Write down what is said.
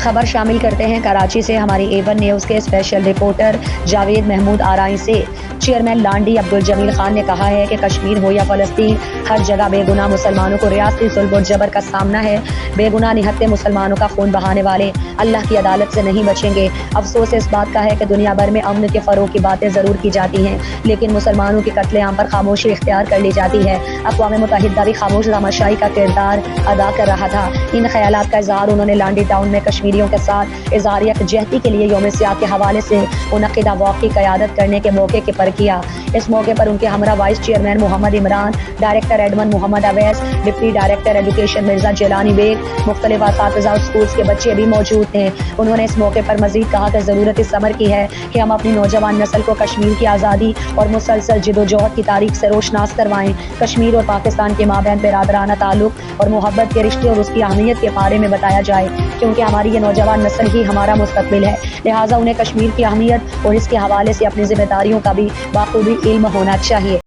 خبر شامل کرتے ہیں کراچی سے ہماری A1 نیوز کے اسپیشل رپورٹر جاوید محمود آرائی سے۔ چیئرمین لانڈی عبدالجمیل خان نے کہا ہے کہ کشمیر ہو یا فلسطین، ہر جگہ بے گناہ مسلمانوں کو ریاستی ظلم و جبر کا سامنا ہے۔ بے گناہ نہتے مسلمانوں کا خون بہانے والے اللہ کی عدالت سے نہیں بچیں گے۔ افسوس اس بات کا ہے کہ دنیا بھر میں امن کے فروغ کی باتیں ضرور کی جاتی ہیں، لیکن مسلمانوں کی قتل عام پر خاموشی اختیار کر لی جاتی ہے۔ اقوام متحدہ بھی خاموش تماشائی کا کردار ادا کر رہا تھا۔ ان خیالات کا اظہار انہوں نے لانڈی ٹاؤن میں کشمیریوں کے ساتھ اظہار یکجہتی کے لیے یوم سیاحت کے حوالے سے منعقدہ واک کی قیادت کرنے کے موقع پر کیا۔ اس موقع پر ان کے ہمراہ vice chairman Muhammad Imran, director admin Muhammad Owais, deputy director education Mirza Jilani Baig, مختلف اساتذہ اور اسکولز کے بچے بھی موجود تھے۔ انہوں نے اس موقع پر مزید کہا کہ ضرورت اس امر کی ہے کہ ہم اپنی نوجوان نسل کو کشمیر کی آزادی اور مسلسل جدوجہد کی تاریخ سے روشناس کروائیں۔ کشمیر اور پاکستان کے مابین برادرانہ تعلق اور محبت کے رشتے اور اس کی اہمیت کے بارے میں بتایا جائے، کیونکہ ہماری یہ نوجوان نسل ہی ہمارا مستقبل ہے، لہٰذا انہیں کشمیر کی اہمیت اور اس کے حوالے سے اپنی ذمہ داریوں کا بھی بخوبی علم ہونا چاہیے۔